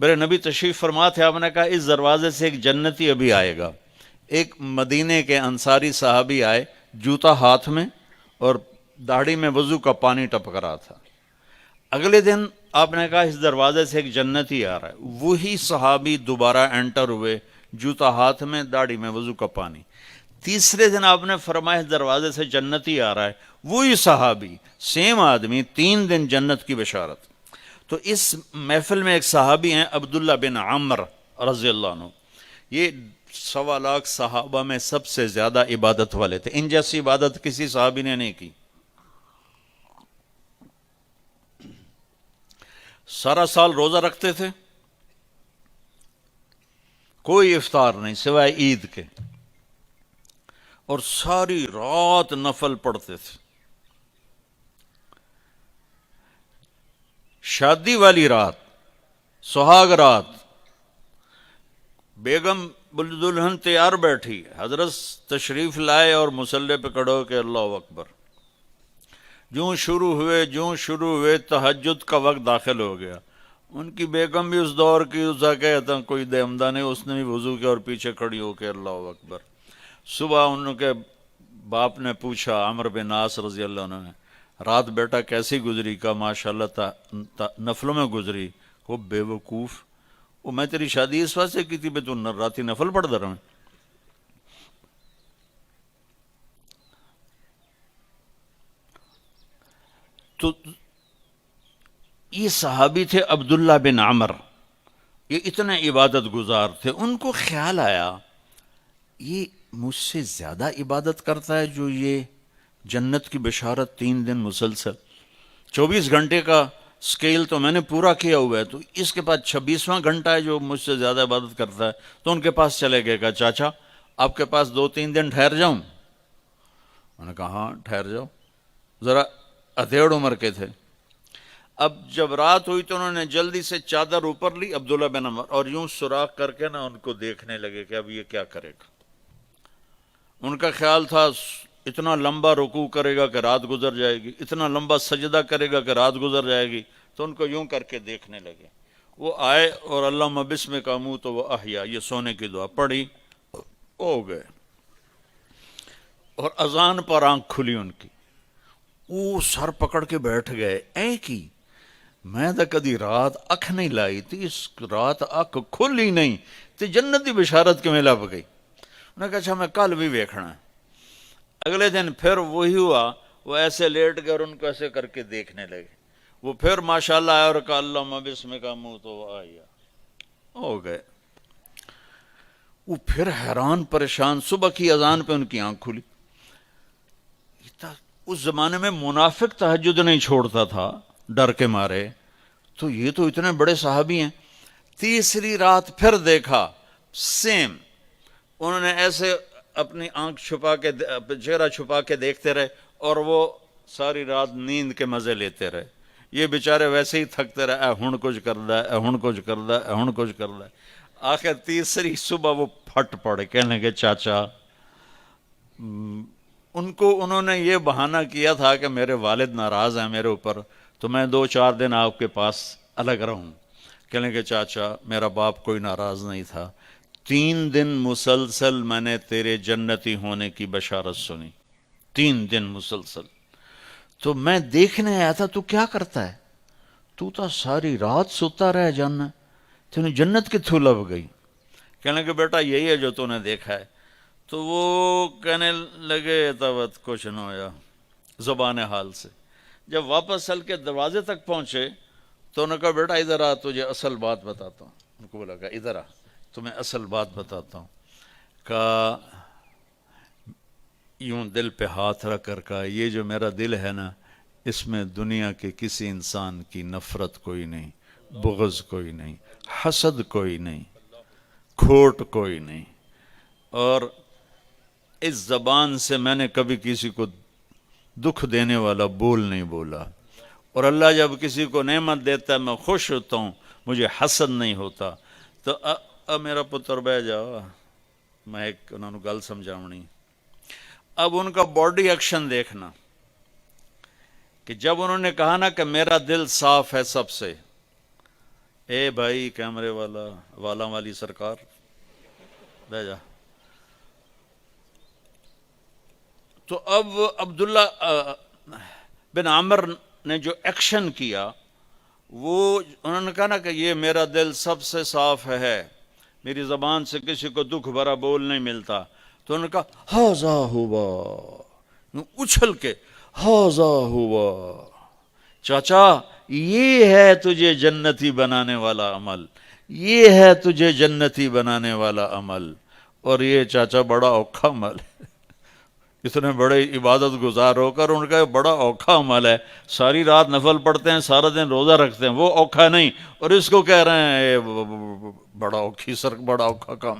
میرے نبی تشریف فرما تھے، آپ نے کہا اس دروازے سے ایک جنتی ابھی آئے گا۔ ایک مدینے کے انصاری صحابی آئے، جوتا ہاتھ میں اور داڑھی میں وضو کا پانی ٹپک رہا تھا۔ اگلے دن آپ نے کہا اس دروازے سے ایک جنتی آ رہا ہے، وہی صحابی دوبارہ انٹر ہوئے، جوتا ہاتھ میں، داڑھی میں وضو کا پانی۔ تیسرے دن آپ نے فرمایا اس دروازے سے جنتی آ رہا ہے، وہی صحابی، سیم آدمی، 3 دن جنت کی بشارت۔ تو اس محفل میں ایک صحابی ہیں عبداللہ بن عمر رضی اللہ عنہ، یہ 1.25 لاکھ صحابہ میں سب سے زیادہ عبادت والے تھے، ان جیسی عبادت کسی صحابی نے نہیں کی۔ سارا سال روزہ رکھتے تھے، کوئی افطار نہیں سوائے عید کے، اور ساری رات نفل پڑھتے تھے۔ شادی والی رات، سہاگ رات، بیگم دلہن تیار بیٹھی، حضرت تشریف لائے اور مصلی پہ کھڑے ہو کے اللہ اکبر۔ جوں شروع ہوئے تہجد کا وقت داخل ہو گیا۔ ان کی بیگم بھی اس دور کی، اسے کہتا کوئی دمدہ نہیں، اس نے بھی وضو کیا اور پیچھے کھڑی ہو کے اللہ اکبر۔ صبح ان کے باپ نے پوچھا، عمر بن عاص رضی اللہ عنہ نے، رات بیٹا کیسی گزری؟ کا ماشاءاللہ نفلوں میں گزری۔ وہ بے وقوف، وہ میں تیری شادی اس واسطے کی تھی بے تو راتی نفل پڑھتا رہا۔ تو یہ صحابی تھے عبداللہ بن عمر، یہ اتنے عبادت گزار تھے۔ ان کو خیال آیا یہ مجھ سے زیادہ عبادت کرتا ہے جو یہ جنت کی بشارت 3 دن مسلسل، 24 گھنٹے کا سکیل تو میں نے پورا کیا ہوا ہے، تو اس کے پاس 26واں گھنٹہ ہے جو مجھ سے زیادہ عبادت کرتا ہے۔ تو ان کے پاس چلے گئے، کہا چاچا آپ کے پاس 2-3 دن ٹھہر جاؤں؟ انہوں نے کہا ہاں ٹھہر جاؤ، ذرا ادھیڑ عمر کے تھے۔ اب جب رات ہوئی تو انہوں نے جلدی سے چادر اوپر لی عبداللہ بن عمر، اور یوں سوراخ کر کے نا ان کو دیکھنے لگے کہ اب یہ کیا کرے گا۔ ان کا خیال تھا اتنا لمبا رکوع کرے گا کہ رات گزر جائے گی، اتنا لمبا سجدہ کرے گا کہ رات گزر جائے گی، تو ان کو یوں کر کے دیکھنے لگے۔ وہ آئے اور اللہم بسمک اموت و احیا، یہ سونے کی دعا پڑھی، ہو گئے۔ اور اذان پر آنکھ کھلی ان کی، وہ سر پکڑ کے بیٹھ گئے، اے کی میں تو کدی رات اکھ نہیں لائی تھی، اس رات اکھ کھلی نہیں تے جنت دی بشارت کیویں لب گئی؟ انہوں نے کہا اچھا میں کل بھی ویکھنا ہے۔ اگلے دن پھر وہی ہوا، وہ ایسے لیٹ گئے اور ان کو ایسے کر کے دیکھنے لگے۔ وہ پھر ماشاءاللہ آیا اور کہا اللہم بسمک اموت و احیا، ہو گئے۔ وہ پھر حیران پریشان، صبح کی اذان پہ ان کی آنکھ کھلی۔ اس زمانے میں منافق تہجد نہیں چھوڑتا تھا ڈر کے مارے، تو یہ تو اتنے بڑے صحابی ہیں۔ تیسری رات پھر دیکھا، سیم، انہوں نے ایسے اپنی آنکھ چھپا کے، چہرہ چھپا کے دیکھتے رہے، اور وہ ساری رات نیند کے مزے لیتے رہے۔ یہ بیچارے ویسے ہی تھکتے رہے، اے ہن کچھ کردا ہے، اے ہن کچھ کردا ہے، اے ہن کچھ کردا ہے۔ آخر تیسری صبح وہ پھٹ پڑے، کہنے لگے چاچا، انہوں نے یہ بہانہ کیا تھا کہ میرے والد ناراض ہیں میرے اوپر، تو میں 2-4 دن آپ کے پاس الگ رہوں۔ کہنے لگے چاچا میرا باپ کوئی ناراض نہیں تھا، 3 دن مسلسل میں نے تیرے جنتی ہونے کی بشارت سنی، 3 دن مسلسل، تو میں دیکھنے آیا تھا تو کیا کرتا ہے، تو ساری رات سوتا رہ جانا، تینوں جنت کتھوں لب گئی؟ کہنے لگے بیٹا یہی ہے جو تو نے دیکھا ہے۔ تو وہ کہنے لگے تبت کچھ نہ ہویا، زبان حال سے۔ جب واپس چل کے دروازے تک پہنچے تو انہوں نے کہا بیٹا ادھر آ، تجھے اصل بات بتاتا ہوں۔ ان کو بولا کہ ادھر آ، تمہیں اصل بات بتاتا ہوں۔ کہا یوں دل پہ ہاتھ رکھ کر کہا یہ جو میرا دل ہے نا، اس میں دنیا کے کسی انسان کی نفرت کوئی نہیں، بغض کوئی نہیں، حسد کوئی نہیں، کھوٹ کوئی نہیں، اور اس زبان سے میں نے کبھی کسی کو دکھ دینے والا بول نہیں بولا، اور اللہ جب کسی کو نعمت دیتا ہے میں خوش ہوتا ہوں، مجھے حسد نہیں ہوتا۔ تو میرا پتر بہ جاؤ، میں ایک انہوں نے گل سمجھاونی۔ اب ان کا باڈی ایکشن دیکھنا کہ جب انہوں نے کہا نا کہ میرا دل صاف ہے سب سے، اے بھائی کیمرے والا والی سرکار بھیجا. تو اب عبداللہ بن عمر نے جو ایکشن کیا، وہ انہوں نے کہا نا کہ یہ میرا دل سب سے صاف ہے، میری زبان سے کسی کو دکھ بھرا بول نہیں ملتا. تو انہوں نے کہا ہاذا ہوا، اچھل کے ہاذا ہوا، چاچا یہ ہے تجھے جنتی بنانے والا عمل، یہ ہے تجھے جنتی بنانے والا عمل. اور یہ چاچا بڑا اوکھا عمل ہے، اتنے بڑے عبادت گزار ہو کر ان کا یہ بڑا اوکھا عمل ہے، ساری رات نفل پڑھتے ہیں، سارا دن روزہ رکھتے ہیں، وہ اوکھا نہیں، اور اس کو کہہ رہے ہیں بڑا اوکھا کام.